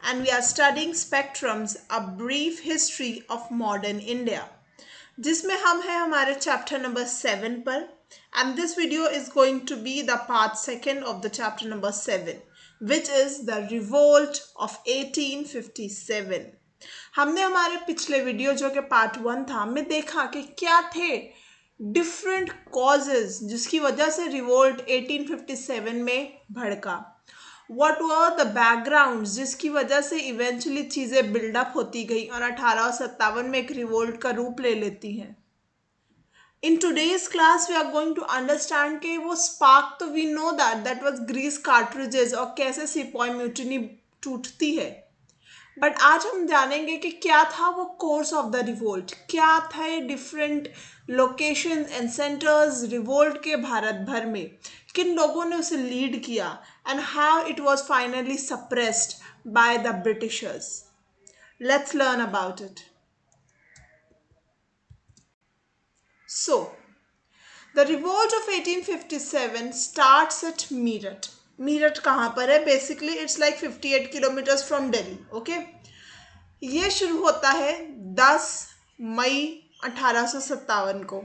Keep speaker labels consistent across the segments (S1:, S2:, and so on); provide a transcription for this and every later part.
S1: and we are studying Spectrums, a brief history of modern India. जिसमें हम हैं हमारे chapter number 7 पर, and this video is going to be the part 2 of the chapter number 7, which is the revolt of 1857. हमने हमारे पिछले video जो कि पार्ट 1 था में देखा कि क्या थे डिफरेंट कॉजेज जिसकी वजह से रिवोल्ट 1857 में भड़का. व्हाट वर द बैकग्राउंड्स जिसकी वजह से इवेंचुअली चीज़ें बिल्डअप होती गई और 1857 में एक रिवोल्ट का रूप ले लेती हैं. In today's class we are going to understand कि वो स्पार्क तो we know that was grease cartridges और कैसे सिपॉय म्यूटिनी टूटती है. बट आज हम जानेंगे कि क्या था वो कोर्स ऑफ द रिवोल्ट, क्या थे different location and centres revolt के भारत भर में, किन लोगों ने उसे लीड किया and how it was finally suppressed by the Britishers. Let's learn about it. So, the revolt of 1857 starts at Meerut. Meerut कहाँ पर है? Basically it's like 58 kilometres from Delhi. Okay, ये शुरू होता है 10 मई 1857 को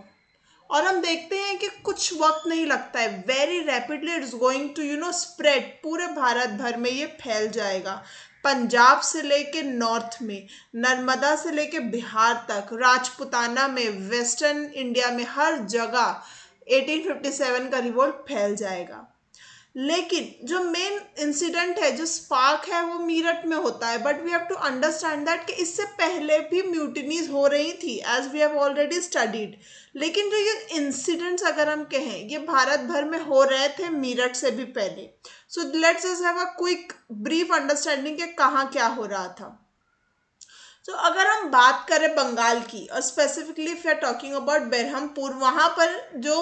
S1: और हम देखते हैं कि कुछ वक्त नहीं लगता है, very rapidly it's going to spread. पूरे भारत भर में ये फैल जाएगा. पंजाब से लेके नॉर्थ में, नर्मदा से लेके बिहार तक, राजपुताना में, वेस्टर्न इंडिया में, हर जगह 1857 का रिवोल्ट फैल जाएगा. लेकिन जो मेन इंसिडेंट है, जो स्पार्क है, वो मीरठ में होता है. But we have to understand that कि इससे पहले भी म्यूटिनीज हो रही थी as we have already studied. लेकिन जो ये इंसिडेंट्स अगर हम कहें ये भारत भर में हो रहे थे मीरठ से भी पहले. So let's just have a quick brief understanding कि कहाँ क्या हो रहा था. तो अगर हम बात करें बंगाल की और specifically if you are talking about Berhampore, वहाँ पर जो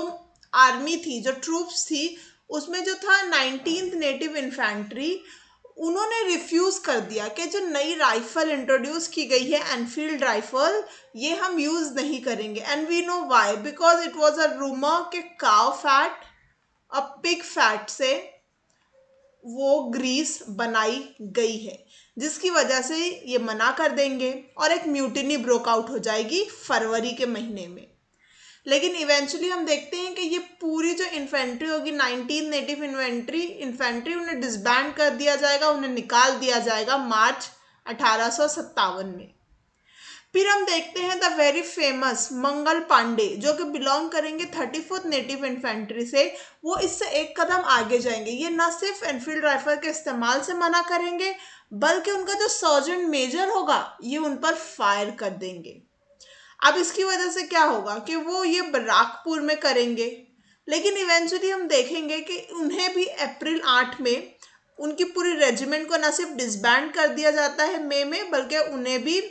S1: आर्मी थी, जो ट्रूप्स थी, उसमें जो था 19th नेटिव इन्फेंट्री, उन्होंने रिफ्यूज़ कर दिया कि जो नई राइफल इंट्रोड्यूस की गई है एनफील्ड राइफल, ये हम यूज़ नहीं करेंगे. And we know why, because it was a rumour कि काउ फैट और पिग फैट से वो ग्रीस बनाई गई है, जिसकी वजह से ये मना कर देंगे और एक म्यूटिनी ब्रोकआउट हो जाएगी फरवरी के महीने में. लेकिन इवेंचुअली हम देखते हैं कि ये पूरी जो इन्फेंट्री होगी 19 नेटिव इन्फेंट्री उन्हें डिसबैंड कर दिया जाएगा, उन्हें निकाल दिया जाएगा मार्च 1857 में. फिर हम देखते हैं the very famous Mangal Pandey, जो कि बिलोंग करेंगे 34th नेटिव इन्फेंट्री से. वो इससे एक कदम आगे जाएंगे. ये न सिर्फ एनफील्ड राइफल के इस्तेमाल से मना करेंगे, बल्कि उनका जो सर्जेंट मेजर होगा ये उन पर फायर कर देंगे. अब इसकी वजह से क्या होगा कि वो ये बराकपुर में करेंगे. लेकिन इवेंचुअली हम देखेंगे कि उन्हें भी अप्रैल 8 में उनकी पूरी रेजिमेंट को न सिर्फ डिसबैंड कर दिया जाता है मई में, बल्कि उन्हें भी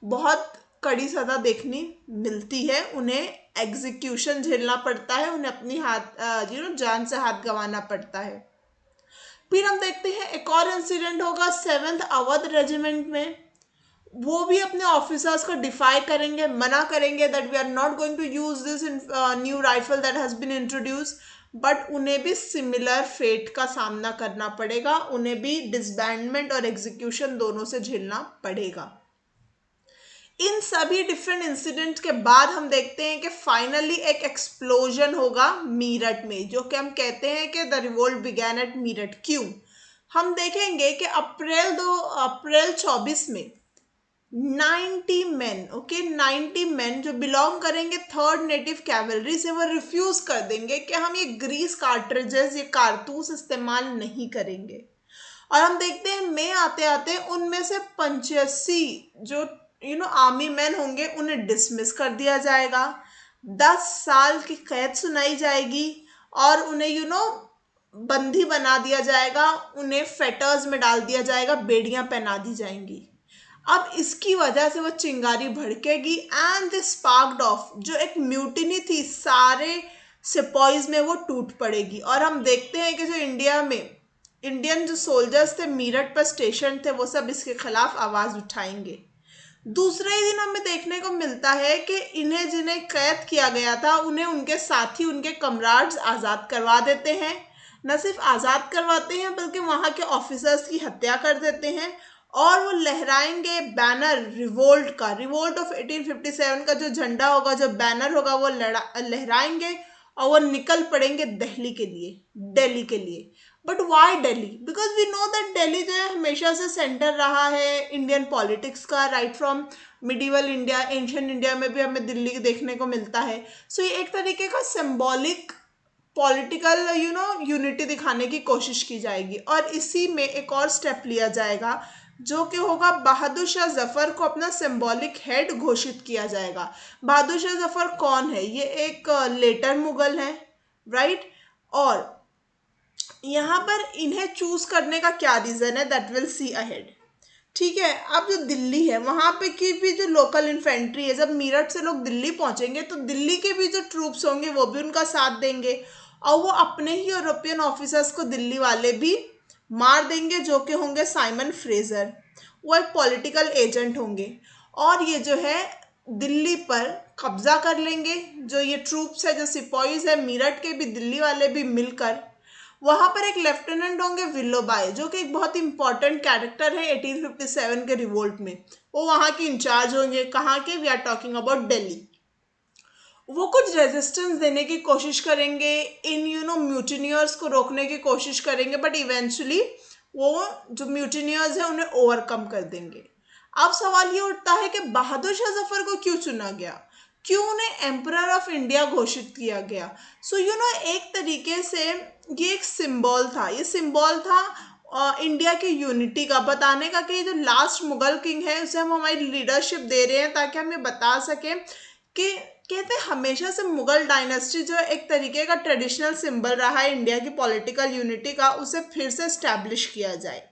S1: बहुत कड़ी सज़ा देखनी मिलती है. उन्हें एग्जीक्यूशन झेलना पड़ता है, उन्हें अपनी जान से हाथ गंवाना पड़ता है. फिर हम देखते हैं एक और इंसिडेंट होगा 7th अवध रेजिमेंट में. वो भी अपने ऑफिसर्स को डिफाई करेंगे, मना करेंगे that we are not going to use this new rifle that has been introduce. But उन्हें भी सिमिलर फेट का सामना करना पड़ेगा, उन्हें भी डिसबैंडमेंट और एग्जीक्यूशन दोनों से झेलना पड़ेगा. इन सभी डिफरेंट इंसिडेंट्स के बाद हम देखते हैं कि फाइनली एक एक्सप्लोजन होगा मीरठ में, जो कि हम कहते हैं कि the revolt began at Meerut. क्यों? हम देखेंगे कि अप्रैल 24 में 90 मैन, 90 मैन जो बिलोंग करेंगे 3rd नेटिव कैवलरी से, वो रिफ्यूज़ कर देंगे कि हम ये ग्रीस कार्ट्रिजेस, ये कारतूस इस्तेमाल नहीं करेंगे. और हम देखते हैं मई आते आते उनमें से 85 जो आर्मी मैन होंगे उन्हें डिसमिस कर दिया जाएगा. 10 साल की कैद सुनाई जाएगी और उन्हें बंदी बना दिया जाएगा, उन्हें फेटर्स में डाल दिया जाएगा, बेड़ियां पहना दी जाएंगी. अब इसकी वजह से वो चिंगारी भड़केगी एंड दिस स्पार्क्ड ऑफ, जो एक म्यूटिनी थी सारे सिपॉइज में, वो टूट पड़ेगी. और हम देखते हैं कि जो इंडिया में इंडियन जो सोल्जर्स थे मीरठ पर स्टेशन थे, वो सब इसके खिलाफ आवाज़ उठाएंगे. दूसरे ही दिन हमें देखने को मिलता है कि इन्हें जिन्हें कैद किया गया था उन्हें उनके साथी, उनके कमराड्स आज़ाद करवा देते हैं. न सिर्फ आज़ाद करवाते हैं बल्कि वहाँ के ऑफिसर्स की हत्या कर देते हैं और वो लहराएंगे बैनर रिवोल्ट का, रिवोल्ट ऑफ 1857 का जो झंडा होगा, जो बैनर होगा, वो लहराएंगे और वो निकल पड़ेंगे दिल्ली के लिए, दिल्ली के लिए। But why Delhi? Because we know that Delhi जो है हमेशा से सेंटर रहा है इंडियन पॉलिटिक्स का, right from medieval India, ancient India में भी हमें दिल्ली देखने को मिलता है। सो ये एक तरीके का सिंबॉलिक पॉलिटिकल यूनिटी दिखाने की कोशिश की जाएगी। और इसी में एक और स्टेप लिया जाएगा जो कि होगा, बहादुर शाह जफर को अपना सिंबॉलिक हेड घोषित किया जाएगा। बहादुर शाह जफर कौन है? ये एक लेटर मुगल है, राइट। और यहाँ पर इन्हें चूज करने का क्या रीजन है, दैट विल सी अहेड। ठीक है, अब जो दिल्ली है वहां पे की भी जो लोकल इन्फेंट्री है, जब मेरठ से लोग दिल्ली पहुंचेंगे तो दिल्ली के भी जो ट्रूप्स होंगे वो भी उनका साथ देंगे, और वो अपने ही यूरोपियन ऑफिसर्स को दिल्ली वाले भी मार देंगे, जो कि होंगे साइमन फ्रेजर। वो एक पॉलिटिकल एजेंट होंगे और ये जो है दिल्ली पर कब्जा कर लेंगे। जो ये ट्रूप्स है, जो सिपाहीज है मेरठ के भी, दिल्ली वाले भी मिलकर, वहां पर एक लेफ्टिनेंट होंगे विल्लोबाई, जो कि एक बहुत इंपॉर्टेंट कैरेक्टर है 1857 के रिवोल्ट में। वो वहां के इंचार्ज होंगे। कहाँ के? We are talking about Delhi. वो कुछ रेजिस्टेंस देने की कोशिश करेंगे, इन म्यूटिनियर्स को रोकने की कोशिश करेंगे, बट इवेंचुअली वो जो म्यूटिनियर्स है उन्हें ओवरकम कर देंगे। अब सवाल ये उठता है कि बहादुर शाह जफर को क्यों चुना गया, क्यों उन्हें एम्परर ऑफ इंडिया घोषित किया गया? सो एक तरीके से ये एक सिंबल था, ये सिंबल था इंडिया की यूनिटी का, बताने का कि जो लास्ट मुगल किंग है उसे हम हमारी लीडरशिप दे रहे हैं, ताकि हम ये बता सकें कि कहते हैं हमेशा से मुगल डायनेस्टी जो एक तरीके का ट्रेडिशनल सिंबल रहा है इंडिया की पॉलिटिकल यूनिटी का, उसे फिर से स्टैब्लिश किया जाए।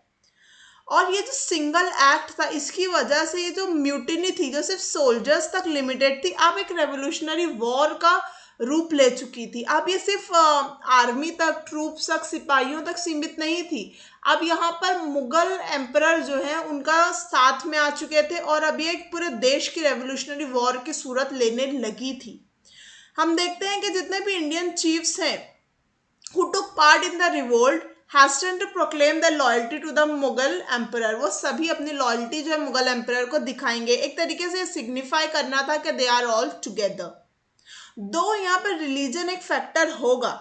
S1: और ये जो सिंगल एक्ट था, इसकी वजह से ये जो म्यूटिनी थी, जो सिर्फ सोल्जर्स तक लिमिटेड थी, अब एक रेवोल्यूशनरी वॉर का रूप ले चुकी थी। अब ये सिर्फ आर्मी तक, ट्रूप्स तक, सिपाहियों तक सीमित नहीं थी। अब यहाँ पर मुगल एम्परर जो है उनका साथ में आ चुके थे और अब ये एक पूरे देश की रेवोल्यूशनरी वॉर की सूरत लेने लगी थी। हम देखते हैं कि जितने भी इंडियन चीफ्स हैं who took part in the revolt hastened to proclaim their loyalty to the Mughal emperor. वो सभी अपनी लॉयल्टी जो है मुगल एम्परर को दिखाएंगे, एक तरीके से सिग्निफाई करना था कि दे आर ऑल टुगेदर। दो यहाँ पर रिलीजन एक फैक्टर होगा,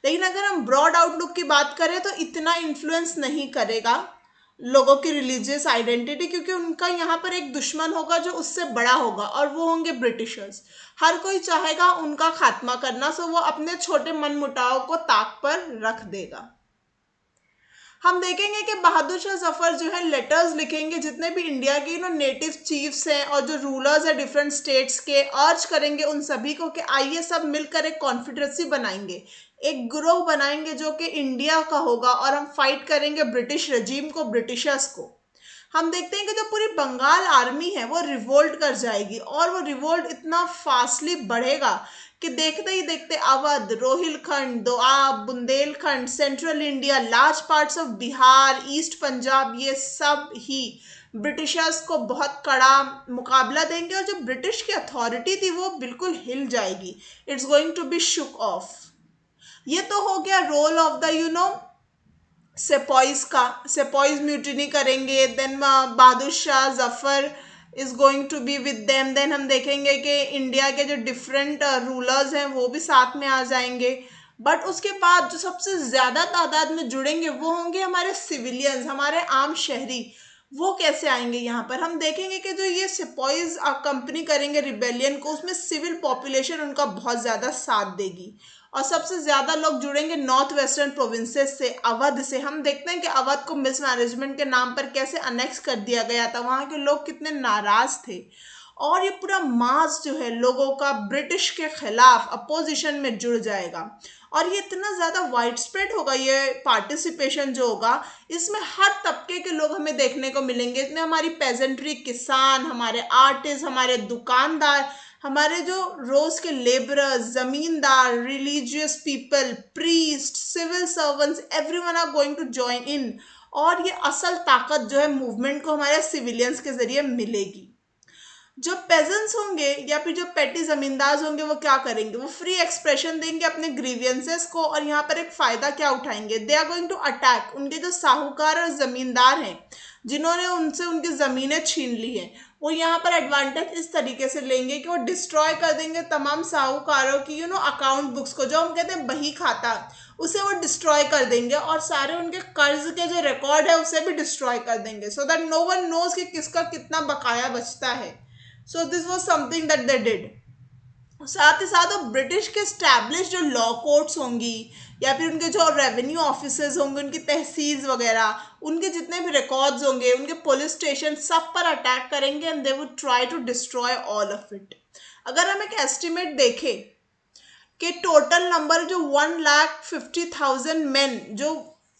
S1: लेकिन अगर हम ब्रॉड आउटलुक की बात करें तो इतना इन्फ्लुएंस नहीं करेगा लोगों की रिलीजियस आइडेंटिटी, क्योंकि उनका यहाँ पर एक दुश्मन होगा जो उससे बड़ा होगा, और वो होंगे ब्रिटिशर्स। हर कोई चाहेगा उनका खात्मा करना, सो वो अपने छोटे मनमुटाव को ताक पर रख देगा। हम देखेंगे कि बहादुर शाह जफर जो है लेटर्स लिखेंगे जितने भी इंडिया के नेटिव चीफ्स हैं और जो रूलर्स हैं डिफरेंट स्टेट्स के, अर्ज करेंगे उन सभी को कि आइए सब मिलकर एक कॉन्फेडरेसी बनाएंगे, एक ग्रोह बनाएंगे जो कि इंडिया का होगा, और हम फाइट करेंगे ब्रिटिश रजीम को, ब्रिटिशर्स को। हम देखते हैं कि जो पूरी बंगाल आर्मी है वो रिवोल्ट कर जाएगी, और वो रिवोल्ट इतना फास्टली बढ़ेगा कि देखते ही देखते Awadh, Rohilkhand, Doab, Bundelkhand, central India, large parts of Bihar, east Punjab, ये सब ही ब्रिटिशर्स को बहुत कड़ा मुकाबला देंगे, और जो ब्रिटिश की अथॉरिटी थी वो बिल्कुल हिल जाएगी। It's going to be shook off. ये तो हो गया रोल ऑफ द सेपॉइज का। सेपॉइज म्यूटिनी करेंगे, then Bahadur Shah Zafar is going to be with them. Then हम देखेंगे कि इंडिया के जो डिफरेंट रूलर्स हैं वो भी साथ में आ जाएंगे। बट उसके बाद जो सबसे ज्यादा तादाद में जुड़ेंगे वो होंगे हमारे सिविलियंस, हमारे आम शहरी। वो कैसे आएंगे यहाँ पर? हम देखेंगे कि जो ये सिपॉइज कंपनी करेंगे रिबेलियन को, उसमें सिविल पॉपुलेशन उनका बहुत ज्यादा साथ देगी, और सबसे ज्यादा लोग जुड़ेंगे नॉर्थ वेस्टर्न प्रोविंसेस से, अवध से। हम देखते हैं कि अवध को मिसमैनेजमेंट के नाम पर कैसे अनेक्स कर दिया गया था, वहां के लोग कितने नाराज थे, और ये पूरा मास जो है लोगों का ब्रिटिश के खिलाफ अपोजिशन में जुड़ जाएगा। और ये इतना ज्यादा वाइड स्प्रेड होगा, ये पार्टिसिपेशन जो होगा, इसमें हर तबके के लोग हमें देखने को मिलेंगे। इसमें हमारी पेजेंट्री, किसान, हमारे आर्टिस्ट, हमारे दुकानदार, हमारे जो रोज के labourers, zamindar, religious people, priest, civil servants, everyone are going to join in. और ये असल ताकत जो है मूवमेंट को हमारे सिविलियंस के जरिए मिलेगी। जो पेजेंट्स होंगे या फिर जो पेटी जमींदार होंगे वो क्या करेंगे? वो फ्री एक्सप्रेशन देंगे अपने ग्रीवियंसेस को, और यहाँ पर एक फायदा क्या उठाएंगे? They are going to attack उनके जो साहूकार और जमींदार हैं, जिन्होंने उनसे उनकी ज़मीनें छीन ली हैं, वो यहाँ पर एडवांटेज इस तरीके से लेंगे कि वो डिस्ट्रॉय कर देंगे तमाम साहूकारों की अकाउंट बुक्स को, जो हम कहते हैं बही खाता, उसे वो डिस्ट्रॉय कर देंगे और सारे उनके कर्ज के जो रिकॉर्ड है उसे भी डिस्ट्रॉय कर देंगे, so that no one knows कि किसका कितना बकाया बचता है। So this was something that they did. साथ ही साथ ब्रिटिश के स्टैब्लिश जो लॉ कोर्ट्स होंगी या फिर उनके जो रेवेन्यू ऑफिसर्स होंगे, उनकी तहसील वगैरह, उनके जितने भी रिकॉर्ड्स होंगे, उनके पुलिस स्टेशन, सब पर अटैक करेंगे and they would try to destroy all of it. अगर हम एक एस्टिमेट देखें कि टोटल नंबर जो 1,50,000 मैन जो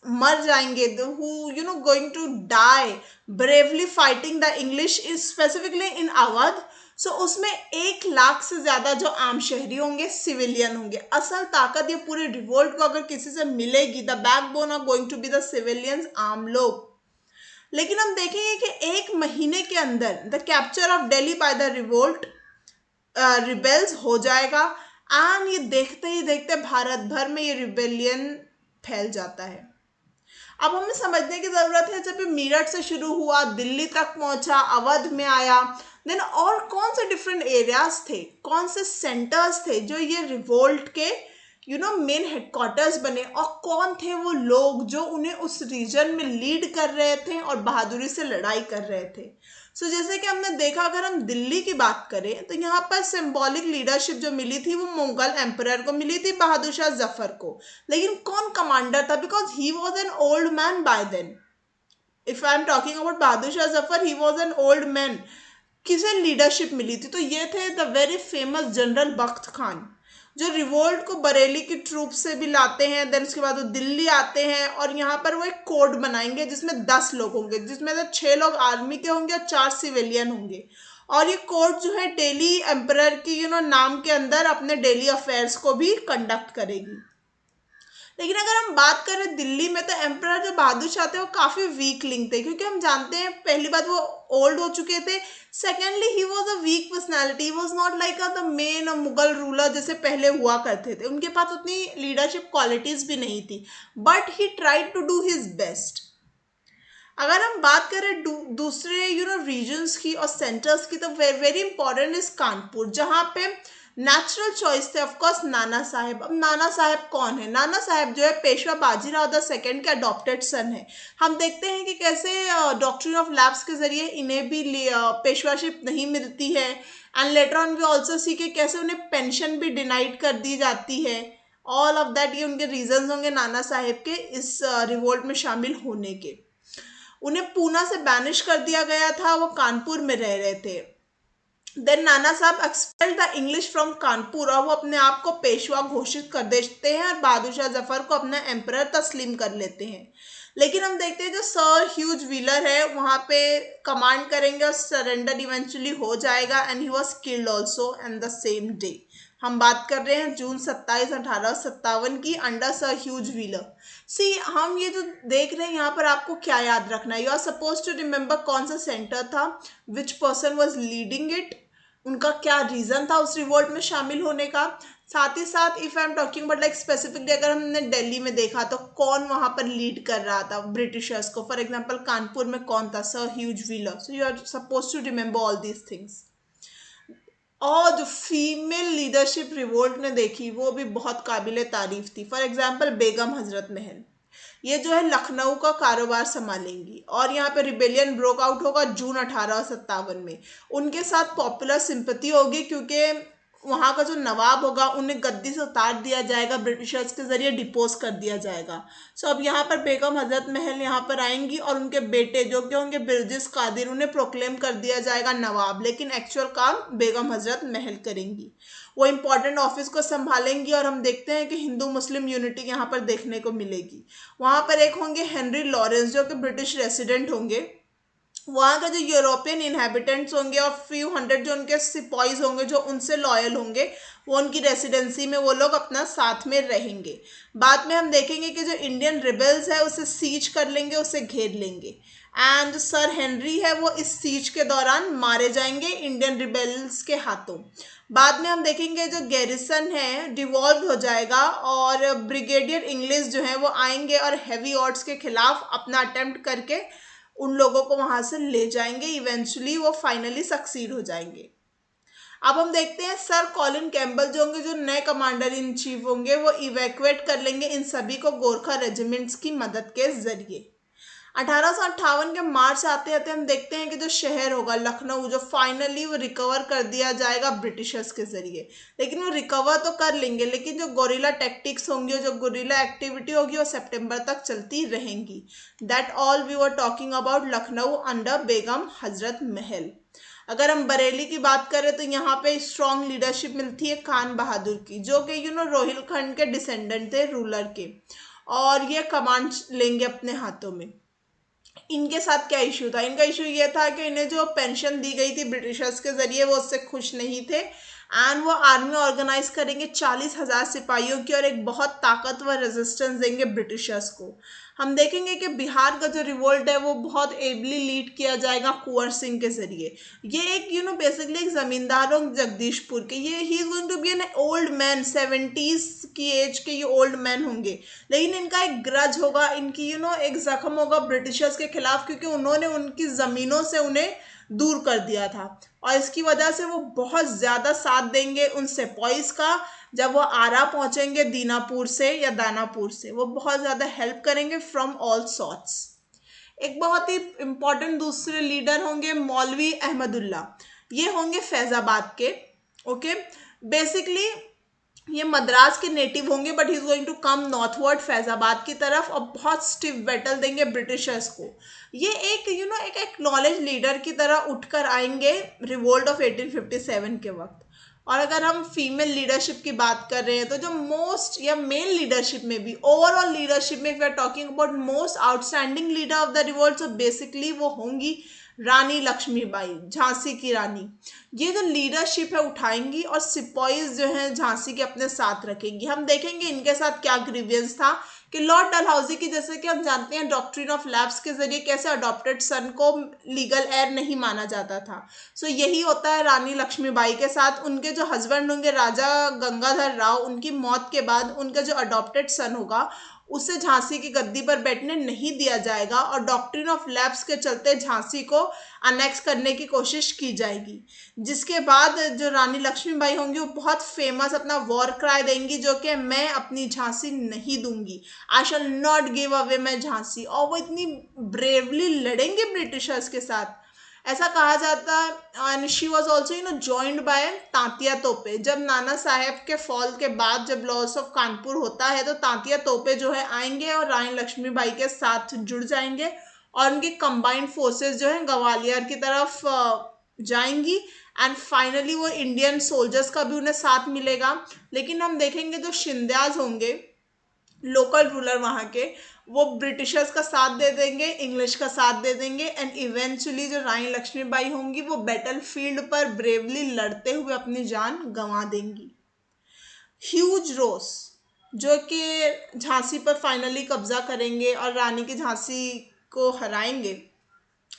S1: मर जाएंगे, who going to die bravely fighting the English specifically in Awadh, so उसमें 1 लाख से ज्यादा जो आम शहरी होंगे, सिविलियन होंगे। असल ताकत ये पूरे रिवोल्ट को अगर किसी से मिलेगी, the backbone are going to be the civilians, आम लोग। लेकिन हम देखेंगे कि 1 महीने के अंदर the capture of Delhi by the revolt rebels हो जाएगा एंड ये देखते ही देखते भारत भर में ये रिबेलियन फैल जाता है। अब हमें समझने की जरूरत है, जब ये मेरठ से शुरू हुआ, दिल्ली तक पहुंचा, अवध में आया, देन और कौन से डिफरेंट एरियाज थे, कौन से सेंटर्स थे जो ये रिवोल्ट के मेन हेडक्वार्टर्स बने, और कौन थे वो लोग जो उन्हें उस रीजन में लीड कर रहे थे और बहादुरी से लड़ाई कर रहे थे। सो जैसे कि हमने देखा, अगर हम दिल्ली की बात करें तो यहाँ पर सिंबॉलिक लीडरशिप जो मिली थी वो मुगल एम्परर को मिली थी, बहादुर शाह जफर को। लेकिन कौन कमांडर था, because he was an old man by then. If I am talking about Bahadur Shah Zafar, he was an old man. किसे लीडरशिप मिली थी, तो ये थे the very famous general Bakht Khan, जो रिवोल्ट को बरेली की ट्रूप से भी लाते हैं। देन उसके बाद वो दिल्ली आते हैं और यहाँ पर वो एक कोड बनाएंगे जिसमें 10 लोग होंगे, जिसमें से 6 लोग आर्मी के होंगे और 4 सिविलियन होंगे। और ये कोड जो है दिल्ली एम्परर की नाम के अंदर अपने डेली अफेयर्स को भी कंडक्ट करेगी। लेकिन अगर हम बात करें दिल्ली में, तो एम्परर जो बहादुर शाह थे वो काफ़ी वीक लिंक थे, क्योंकि हम जानते हैं पहली बात वो ओल्ड हो चुके थे, secondly he was a weak personality, he was not like the main Mughal ruler जैसे पहले हुआ करते थे, उनके पास उतनी लीडरशिप क्वालिटीज़ भी नहीं थी, but he tried to do his best. अगर हम बात करें दूसरे रीजन्स की और सेंटर्स की, तो वेरी इंपॉर्टेंट इज कानपुर, जहाँ पे नेचुरल चॉइस थे ऑफकोर्स नाना साहेब। अब नाना साहेब कौन है? नाना साहेब जो है पेशवा बाजीराव द सेकंड के अडॉप्टेड सन है। हम देखते हैं कि कैसे डॉक्ट्रिन ऑफ लैप्स के जरिए इन्हें भी पेशवाशिप नहीं मिलती है, and later on we also see के कैसे उन्हें पेंशन भी डिनाइड कर दी जाती है। ऑल ऑफ दैट ये उनके रीजन होंगे नाना साहेब के इस रिवोल्ट में शामिल होने के। उन्हें पूना से बैनिश कर दिया गया था, वो कानपुर में रह रहे थे। देन नाना साहब expelled the English from Kanpur, और वो अपने आप को पेशवा घोषित कर देते हैं और बहादुर शाह जफर को अपना एम्परर तस्लीम कर लेते हैं। लेकिन हम देखते हैं जो सर ह्यूज व्हीलर है वहाँ पे कमांड करेंगे और सरेंडर इवेंचुअली हो जाएगा, and he was killed also and the same day. हम बात कर रहे हैं जून 27, 1857 की, अंडर सर ह्यूज व्हीलर। सी हम ये जो देख रहे हैं यहाँ पर आपको क्या याद रखना है, you are supposed to remember कौन सा सेंटर था, which person was leading it, उनका क्या रीजन था उस रिवोल्ट में शामिल होने का। साथ ही साथ if I am talking about like specifically अगर हमने दिल्ली में देखा तो कौन वहां पर लीड कर रहा था ब्रिटिशर्स को, फॉर एग्जांपल कानपुर में कौन था, sir Hugh Wheeler. So you are supposed to remember all these things. और जो फीमेल लीडरशिप रिवोल्ट ने देखी वो भी बहुत काबिल तारीफ थी। फॉर एग्जाम्पल बेगम हजरत महल, ये जो है लखनऊ का कारोबार संभालेंगी, और यहाँ पे रिबेलियन ब्रोक आउट होगा जून 1857 में। उनके साथ पॉपुलर सिंपैथी होगी क्योंकि वहाँ का जो नवाब होगा उन्हें गद्दी से उतार दिया जाएगा, ब्रिटिशर्स के जरिए डिपोज कर दिया जाएगा। सो अब यहाँ पर बेगम हजरत महल यहाँ पर आएंगी और उनके बेटे जो कि होंगे बिरजिस कादिर, उन्हें प्रोक्लेम कर दिया जाएगा नवाब, लेकिन एक्चुअल काम बेगम हजरत महल करेंगी। वो इंपॉर्टेंट ऑफिस को संभालेंगी और हम देखते हैं कि हिंदू मुस्लिम यूनिटी यहाँ पर देखने को मिलेगी। वहाँ पर एक होंगे हेनरी लॉरेंस जो कि ब्रिटिश रेसिडेंट होंगे, वहाँ का जो यूरोपियन इनहेबिटेंट्स होंगे और फ्यू हंड्रेड जो उनके सिपाहीज होंगे जो उनसे लॉयल होंगे, वो उनकी रेसिडेंसी में वो लोग अपना साथ में रहेंगे। बाद में हम देखेंगे कि जो इंडियन रिबेल्स है उसे सीज कर लेंगे, उसे घेर लेंगे, एंड सर हेनरी है वो इस सीज के दौरान मारे जाएंगे इंडियन रिबेल्स के हाथों। बाद में हम देखेंगे जो गैरिसन है डिवॉल्व हो जाएगा और ब्रिगेडियर इंग्लिश जो है वो आएंगे और हैवी ऑड्स के खिलाफ अपना अटेम्प्ट करके उन लोगों को वहां से ले जाएंगे, इवेंचुअली वो फाइनली सक्सीड हो जाएंगे। अब हम देखते हैं सर कॉलिन कैम्पबेल जो होंगे, जो नए कमांडर इन चीफ होंगे, वो इवैक्यूएट कर लेंगे इन सभी को गोरखा रेजिमेंट्स की मदद के जरिए। 1858 के मार्च आते आते हम देखते हैं कि जो शहर होगा लखनऊ, जो फाइनली वो रिकवर कर दिया जाएगा ब्रिटिशर्स के जरिए। लेकिन वो रिकवर तो कर लेंगे, लेकिन जो गोरिल्ला टैक्टिक्स होंगी, जो गोरिल्ला एक्टिविटी होगी, वो सितंबर तक चलती रहेंगी। That all we were talking about Lucknow under Begum Hazrat Mahal. अगर हम बरेली की बात करें तो यहाँ पे स्ट्रॉन्ग लीडरशिप मिलती है खान बहादुर की, जो कि रोहिलखंड के डिसेंडेंट थे रूलर के, और ये कमांड लेंगे अपने हाथों में। इनके साथ क्या इशू था? इनका इशू ये था कि इन्हें जो पेंशन दी गई थी ब्रिटिशर्स के जरिए वो उससे खुश नहीं थे, एंड वो आर्मी ऑर्गेनाइज करेंगे 40,000 सिपाहियों की और एक बहुत ताकतवर रेजिस्टेंस देंगे ब्रिटिशर्स को। हम देखेंगे कि बिहार का जो रिवोल्ट है वो बहुत एबली लीड किया जाएगा कुंवर सिंह के जरिए। ये एक बेसिकली एक जमींदार हो जगदीशपुर के, ये he is going to be an old man, 70s की एज के ये ओल्ड मैन होंगे, लेकिन इनका एक ग्रज होगा, इनकी एक जख्म होगा ब्रिटिशर्स के खिलाफ, क्योंकि उन्होंने उनकी जमीनों से उन्हें दूर कर दिया था, और इसकी वजह से वो बहुत ज्यादा साथ देंगे उन सिपाहीज का। जब वो आरा पहुंचेंगे दीनापुर से या दानापुर से, वो बहुत ज्यादा हेल्प करेंगे फ्रॉम ऑल सॉर्ट्स। एक बहुत ही इंपॉर्टेंट दूसरे लीडर होंगे मौलवी अहमदुल्ला, ये होंगे फैजाबाद के। ओके, बेसिकली ये मद्रास के नेटिव होंगे, but he is going to come northward Faizabad की तरफ, और बहुत स्टिफ बैटल देंगे ब्रिटिशर्स को। ये एक एक एक्नॉलेज लीडर की तरह उठकर आएंगे रिवोल्ट ऑफ 1857 के वक्त। और अगर हम फीमेल लीडरशिप की बात कर रहे हैं तो जो मोस्ट, या मेल लीडरशिप में भी, ओवरऑल लीडरशिप में we are talking about most outstanding leader of the revolt, so basically वो होंगी रानी लक्ष्मीबाई, झांसी की रानी। ये जो लीडरशिप है उठाएंगी और सिपाहीज जो है झांसी के अपने साथ रखेंगी। हम देखेंगे इनके साथ क्या ग्रीवियंस था कि लॉर्ड डलहौजी की, जैसे कि हम जानते हैं डॉक्ट्रिन ऑफ लैप्स के जरिए कैसे अडॉप्टेड सन को लीगल एयर नहीं माना जाता था। सो यही होता है रानी लक्ष्मीबाई के साथ। उनके जो हस्बैंड होंगे राजा गंगाधर राव, उनकी मौत के बाद उनका जो अडॉप्टेड सन होगा उसे झांसी की गद्दी पर बैठने नहीं दिया जाएगा, और डॉक्ट्रिन ऑफ लैप्स के चलते झांसी को अनेक्स करने की कोशिश की जाएगी। जिसके बाद जो रानी लक्ष्मीबाई होंगी वो बहुत फेमस अपना वॉर क्राई देंगी, जो कि मैं अपनी झांसी नहीं दूंगी, I shall not give away my Jhansi. और वो इतनी ब्रेवली लड़ेंगे ब्रिटिशर्स के साथ, ऐसा कहा जाता है। And she was also joined by Tantia तोपे। जब नाना साहेब के फॉल के बाद जब लॉस ऑफ कानपुर होता है तो तांतिया तोपे जो है आएंगे और रानी लक्ष्मीबाई के साथ जुड़ जाएंगे, और उनकी कंबाइंड फोर्सेस जो है ग्वालियर की तरफ जाएंगी, एंड फाइनली वो इंडियन सोल्जर्स का भी उन्हें साथ मिलेगा। लेकिन हम देखेंगे जो शिंद्याज होंगे लोकल रूलर वहाँ के, वो ब्रिटिशर्स का साथ दे देंगे, इंग्लिश का साथ दे देंगे, एंड इवेंचुअली जो रानी लक्ष्मीबाई होंगी वो बैटल फील्ड पर ब्रेवली लड़ते हुए अपनी जान गंवा देंगी। ह्यूज रोस जो कि झांसी पर फाइनली कब्जा करेंगे और रानी की झांसी को हराएंगे,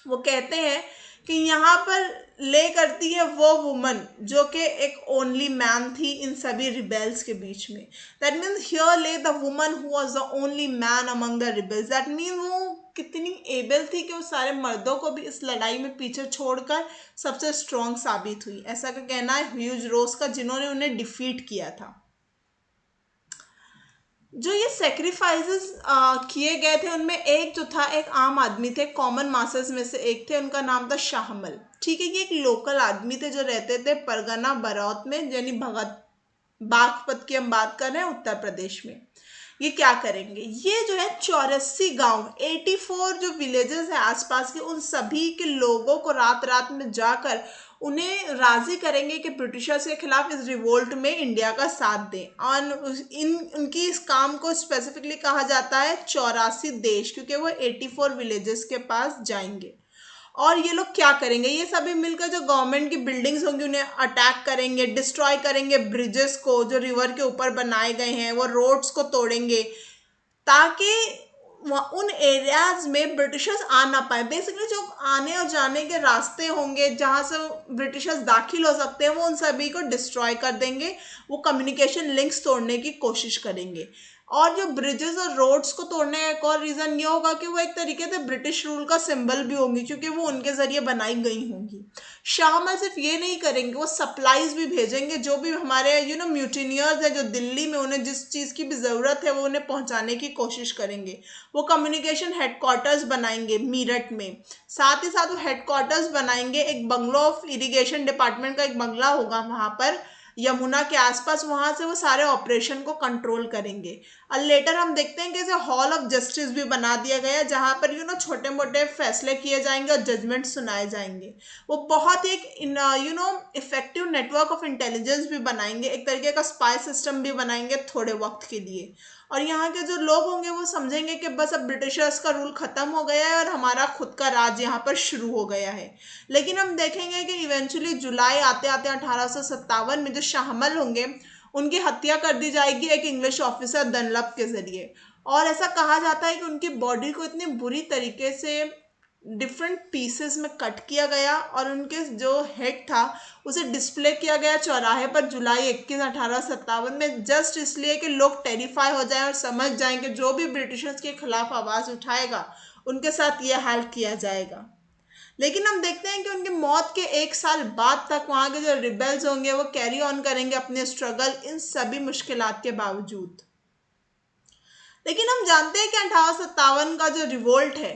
S1: वो कहते हैं कि यहाँ पर ले करती है वो वुमन जो कि एक ओनली मैन थी इन सभी रिबेल्स के बीच में। दैट मीन्स हियर ले the woman who was the only man among the rebels. That mean वो कितनी एबल थी कि वो सारे मर्दों को भी इस लड़ाई में पीछे छोड़कर सबसे स्ट्रॉन्ग साबित हुई, ऐसा का कहना है ह्यूज रोस का, जिन्होंने उन्हें डिफीट किया था। जो ये सेक्रीफाइसेस किए गए थे उनमें एक जो था, एक आम आदमी थे, कॉमन मासेस में से एक थे, उनका नाम था शाहमल। ठीक है, ये एक लोकल आदमी थे जो रहते थे परगना बरौत में, यानी भगत बागपत की हम बात कर रहे हैं उत्तर प्रदेश में। ये क्या करेंगे, ये जो है 84 गांव, 84 जो विलेजेस है आसपास के, उन सभी के लोगों को रात रात में जाकर उन्हें राजी करेंगे कि ब्रिटिशर्स के खिलाफ इस रिवोल्ट में इंडिया का साथ दें। और उनकी इस काम को स्पेसिफिकली कहा जाता है 84 देश, क्योंकि वो 84 विलेजेस के पास जाएंगे। और ये लोग क्या करेंगे, ये सभी मिलकर जो गवर्नमेंट की बिल्डिंग्स होंगी उन्हें अटैक करेंगे, डिस्ट्रॉय करेंगे, ब्रिजेस को जो रिवर के ऊपर बनाए गए हैं वो रोड्स को तोड़ेंगे, ताकि उन एरियाज में ब्रिटिशर्स आ ना पाए। बेसिकली जो आने और जाने के रास्ते होंगे जहां से ब्रिटिशर्स दाखिल हो सकते हैं वो उन सभी को डिस्ट्रॉय कर देंगे, वो कम्युनिकेशन लिंक्स तोड़ने की कोशिश करेंगे। और जो ब्रिजेस और रोड्स को तोड़ने का एक और रीजन ये होगा कि वो एक तरीके से ब्रिटिश रूल का सिंबल भी होंगी, क्योंकि वो उनके जरिए बनाई गई होंगी। शाहमल सिर्फ ये नहीं करेंगे, वो सप्लाईज भी भेजेंगे, जो भी हमारे म्यूटिनियर्स है जो दिल्ली में, उन्हें जिस चीज़ की भी ज़रूरत है वो उन्हें पहुंचाने की कोशिश करेंगे। वो कम्युनिकेशन हेडक्वार्टर्स बनाएंगे मीरठ में, साथ ही साथ वो हेडक्वार्टर्स बनाएंगे, एक बंगलो ऑफ इरिगेशन डिपार्टमेंट का एक बंगला होगा वहां पर यमुना के आसपास, वहां से वो सारे ऑपरेशन को कंट्रोल करेंगे। और लेटर हम देखते हैं कि इसे हॉल ऑफ जस्टिस भी बना दिया गया, जहां पर छोटे मोटे फैसले किए जाएंगे और जजमेंट सुनाए जाएंगे। वो बहुत ही एक इफेक्टिव नेटवर्क ऑफ इंटेलिजेंस भी बनाएंगे, एक तरीके का स्पाई सिस्टम भी बनाएंगे थोड़े वक्त के लिए। और यहाँ के जो लोग होंगे वो समझेंगे कि बस अब ब्रिटिशर्स का रूल खत्म हो गया है और हमारा खुद का राज यहाँ पर शुरू हो गया है। लेकिन हम देखेंगे कि इवेंचुअली जुलाई आते आते 1857 में जो शाहमल होंगे उनकी हत्या कर दी जाएगी एक इंग्लिश ऑफिसर डनलप के जरिए। और ऐसा कहा जाता है कि उनकी बॉडी को इतनी बुरी तरीके से डिफरेंट पीसेस में कट किया गया और उनके जो हेड था उसे डिस्प्ले किया गया चौराहे पर जुलाई 21 1857 में, जस्ट इसलिए कि लोग टेरिफाई हो जाएं और समझ जाएं कि जो भी ब्रिटिशर्स के खिलाफ आवाज उठाएगा उनके साथ ये हाल किया जाएगा। लेकिन हम देखते हैं कि उनकी मौत के 1 साल बाद तक वहां के जो रिबेल्स होंगे वो कैरी ऑन करेंगे अपने स्ट्रगल इन सभी मुश्किलात के बावजूद। लेकिन हम जानते हैं कि 1857 का जो रिवोल्ट है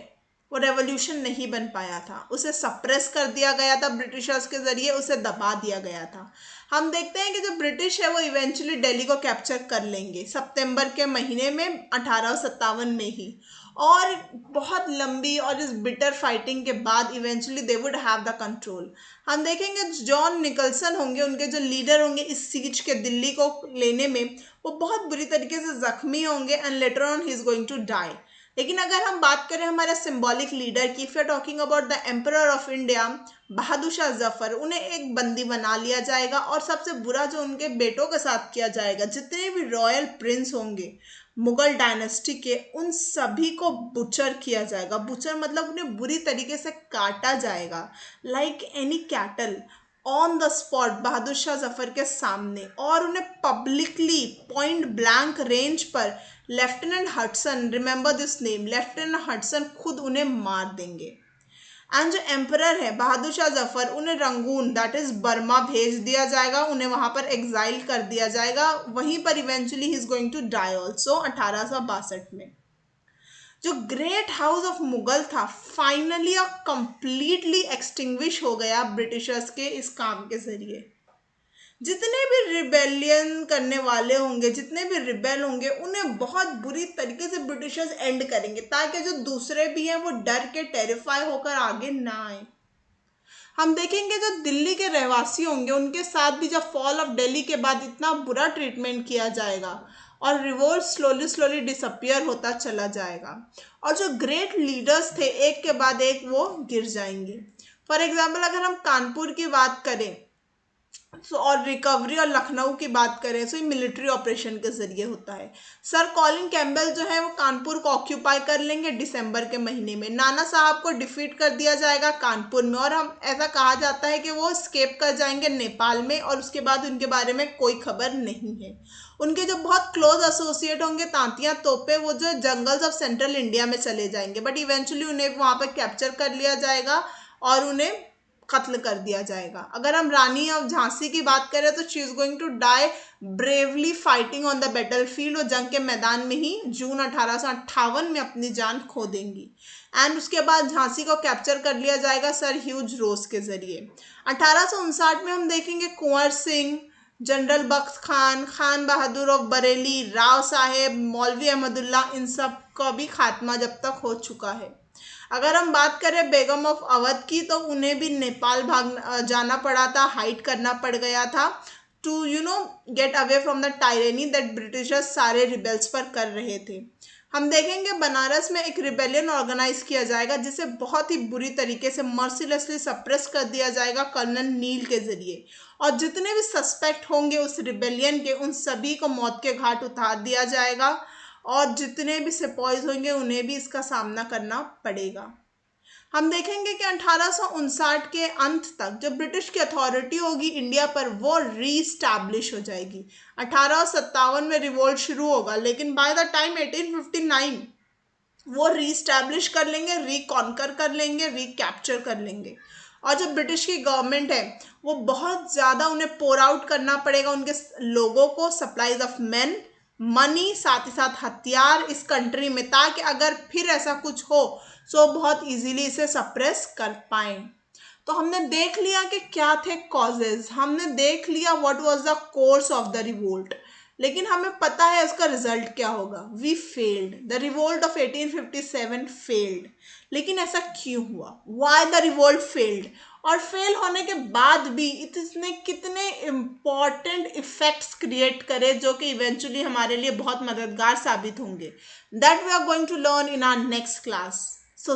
S1: वो रेवोल्यूशन नहीं बन पाया था, उसे सप्रेस कर दिया गया था ब्रिटिशर्स के जरिए, उसे दबा दिया गया था। हम देखते हैं कि जो ब्रिटिश है वो इवेंचुअली दिल्ली को कैप्चर कर लेंगे सितंबर के महीने में 1857 में ही। और बहुत लंबी और इस बिटर फाइटिंग के बाद eventually they would have the control. हम देखेंगे जॉन निकलसन होंगे, उनके जो लीडर होंगे इस सीज के दिल्ली को लेने में, वो बहुत बुरी तरीके से जख्मी होंगे and later on he is going to die. लेकिन अगर हम बात करें हमारे सिंबॉलिक लीडर की, if you are talking about the emperor of India Bahadur Shah Zafar, उन्हें एक बंदी बना लिया जाएगा और सबसे बुरा जो उनके बेटों के साथ किया जाएगा, जितने भी रॉयल प्रिंस होंगे मुगल डायनेस्टी के उन सभी को बुचर किया जाएगा। बुचर मतलब उन्हें बुरी तरीके से काटा जाएगा like any cattle on the spot Bahadur Shah Zafar के सामने। और उन्हें पब्लिकली पॉइंट ब्लैंक रेंज पर lieutenant Hudson, remember this name, lieutenant Hudson खुद उन्हें मार देंगे। एंड जो एम्परर है बहादुर शाह जफर, उन्हें रंगून दैट इज बर्मा भेज दिया जाएगा, उन्हें वहां पर एग्जाइल कर दिया जाएगा, वहीं पर eventually he is going to die also 1862 में। जो ग्रेट हाउस ऑफ मुगल था फाइनली और कंप्लीटली एक्सटिंग्विश हो गया ब्रिटिशर्स के इस काम के जरिए। जितने भी रिबेलियन करने वाले होंगे, जितने भी रिबेल होंगे, उन्हें बहुत बुरी तरीके से ब्रिटिशर्स एंड करेंगे ताकि जो दूसरे भी हैं वो डर के टेरिफाई होकर आगे ना आए। हम देखेंगे जो दिल्ली के रहवासी होंगे उनके साथ भी जब फॉल ऑफ दिल्ली के बाद इतना बुरा ट्रीटमेंट किया जाएगा और रिवोल्ट स्लोली स्लोली डिसअपियर होता चला जाएगा और जो ग्रेट लीडर्स थे एक के बाद एक वो गिर जाएंगे। फॉर एग्जाम्पल अगर हम कानपुर की बात करें और रिकवरी और लखनऊ की बात करें तो ये मिलिट्री ऑपरेशन के जरिए होता है। सर कॉलिन कैम्बेल जो है वो कानपुर को ऑक्यूपाई कर लेंगे दिसंबर के महीने में, नाना साहब को डिफीट कर दिया जाएगा कानपुर में और हम ऐसा कहा जाता है कि वो स्केप कर जाएंगे नेपाल में और उसके बाद उनके बारे में कोई खबर नहीं है। उनके जो बहुत क्लोज एसोसिएट होंगे तांतिया तोपे, वो जो जंगल्स ऑफ सेंट्रल इंडिया में चले जाएंगे, बट इवेंचुअली उन्हें वहां पर कैप्चर कर लिया जाएगा और उन्हें कत्ल कर दिया जाएगा। अगर हम रानी ऑफ झांसी की बात करें तो she is going to die bravely fighting on the battlefield, वो जंग के मैदान में ही जून 1858 में अपनी जान खो देंगी। एंड उसके बाद झांसी को कैप्चर कर लिया जाएगा सर ह्यूज रोज के जरिए। 1859 में हम देखेंगे कुंवर सिंह, जनरल बख्श खान, खान बहादुर ऑफ बरेली, राव साहेब, मौलवी अहमदुल्ला, इन सब का भी खात्मा जब तक हो चुका है। अगर हम बात करें बेगम ऑफ अवध की तो उन्हें भी नेपाल भाग जाना पड़ा था, हाइड करना पड़ गया था to get away from the tyranny that Britishers सारे रिबेल्स पर कर रहे थे। हम देखेंगे बनारस में एक रिबेलियन ऑर्गेनाइज किया जाएगा जिसे बहुत ही बुरी तरीके से मर्सिलेसली सप्रेस कर दिया जाएगा कर्नल नील के जरिए और जितने भी सस्पेक्ट होंगे उस रिबेलियन के उन सभी को मौत के घाट उतार दिया जाएगा और जितने भी सिपॉइज होंगे उन्हें भी इसका सामना करना पड़ेगा। हम देखेंगे कि 1859 के अंत तक जब ब्रिटिश की अथॉरिटी होगी इंडिया पर, वो रीस्टैब्लिश हो जाएगी। 1857 में रिवोल्ट शुरू होगा, लेकिन बाय द टाइम 1859 वो रीस्टैब्लिश कर लेंगे, रिकॉन्कर कर लेंगे, रिकैप्चर कर लेंगे। और जो ब्रिटिश की गवर्नमेंट है वो बहुत ज़्यादा उन्हें पोर आउट करना पड़ेगा उनके लोगों को, सप्लाईज ऑफ मेन, मनी, साथ ही साथ हथियार इस कंट्री में, ताकि अगर फिर ऐसा कुछ हो तो बहुत इजीली इसे सप्रेस कर पाए। तो हमने देख लिया कि क्या थे कॉजेज, हमने देख लिया what was the course of the revolt, लेकिन हमें पता है उसका रिजल्ट क्या होगा। We failed, the revolt of 1857 failed. लेकिन ऐसा क्यों हुआ, व्हाई द रिवोल्ट फेल्ड, और फेल होने के बाद भी इसने कितने इंपॉर्टेंट इफेक्ट्स क्रिएट करे जो कि इवेंचुअली हमारे लिए बहुत मददगार साबित होंगे, that we are going to learn in our next class. So